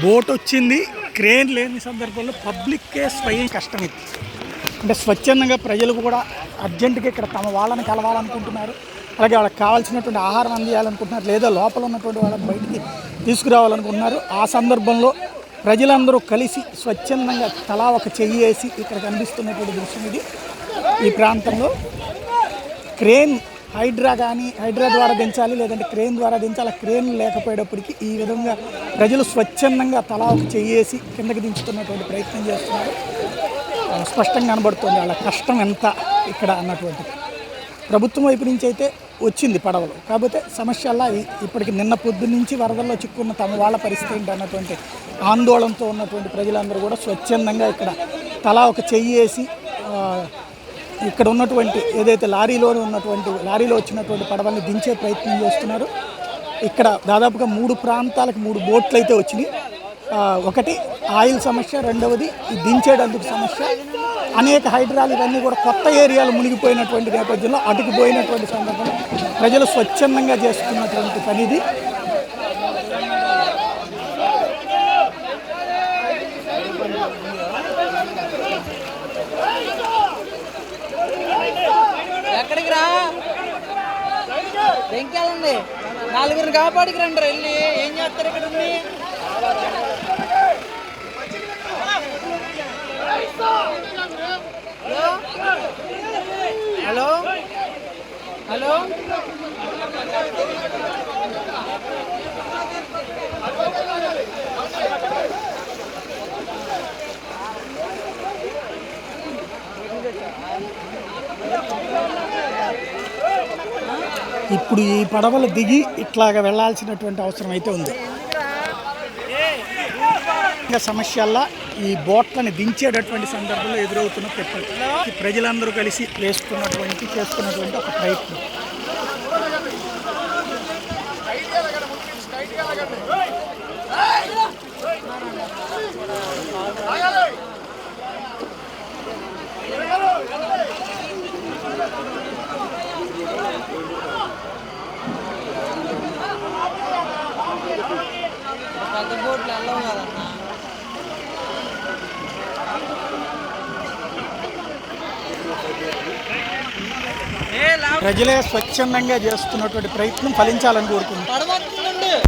Boat వచ్చింది, crane లేని సందర్భంలో పబ్లిక్కే స్వయం కష్టం ఇది. అంటే స్వచ్ఛందంగా ప్రజలకు కూడా అర్జెంటుగా ఇక్కడ తమ వాళ్ళని కలవాలనుకుంటున్నారు, అలాగే వాళ్ళకి కావాల్సినటువంటి ఆహారం అందియాలనుకుంటున్నారు, లేదా లోపల ఉన్నటువంటి వాళ్ళని బయటికి తీసుకురావాలనుకుంటున్నారు. ఆ సందర్భంలో ప్రజలందరూ కలిసి స్వచ్ఛందంగా తలా ఒక చెయ్యి వేసి ఇక్కడ కనిపిస్తున్నటువంటి దృశ్యం ఇది. ఈ ప్రాంతంలో క్రేన్ హైడ్రా ద్వారా దించాలి, లేదంటే క్రేన్ ద్వారా దించాలి. క్రేన్ లేకపోయేటప్పటికి ఈ విధంగా ప్రజలు స్వచ్ఛందంగా తలా ఒక చెయ్యేసి కిందకి దించుతున్నటువంటి ప్రయత్నం చేస్తున్నారు. స్పష్టంగా కనబడుతుంది వాళ్ళ కష్టం ఎంత ఇక్కడ అన్నటువంటిది. ప్రభుత్వం వైపు నుంచి అయితే వచ్చింది పడవలు, కాకపోతే సమస్యల్లా ఇప్పటికి నిన్న పొద్దు నుంచి వరదల్లో చిక్కున్న తమ వాళ్ళ పరిస్థితి ఏంటి అన్నటువంటి ఆందోళనతో ఉన్నటువంటి ప్రజలందరూ కూడా స్వచ్ఛందంగా ఇక్కడ తలా ఒక చెయ్యి వేసి ఇక్కడ ఉన్నటువంటి ఏదైతే లారీలో వచ్చినటువంటి పడవల్ని దించే ప్రయత్నం చేస్తున్నారు. ఇక్కడ దాదాపుగా 3 ప్రాంతాలకు 3 బోట్లు అయితే వచ్చినాయి. ఒకటి ఆయిల్ సమస్య, రెండవది దించేటందుకు సమస్య. అనేక హైడ్రాలు ఇవన్నీ కూడా కొత్త ఏరియాలు మునిగిపోయినటువంటి నేపథ్యంలో అటుకు పోయినటువంటి సందర్భంలో ప్రజలు స్వచ్ఛందంగా చేస్తున్నటువంటి పని ఇది. ఎక్కడికి రా వెంకాలండి, 4 కాపాడికి రండి. వెళ్ళి ఏం చేస్తారు ఇక్కడ ఉంది? హలో హలో ఇప్పుడు ఈ పడవలు దిగి ఇట్లాగా వెళ్లాల్సినటువంటి అవసరం అయితే ఉంది. సమస్యల్లా ఈ బోట్లను దించేటటువంటి సందర్భంలో ఎదురవుతున్న ప్రజలందరూ కలిసి చేస్తున్నటువంటి ఒక ప్రయత్నం. పెద్ద బోట్లు వెళ్ళవు కదన్నా. ప్రజలే స్వచ్ఛందంగా చేస్తున్నటువంటి ప్రయత్నం ఫలించాలని కోరుకుంటున్నాను.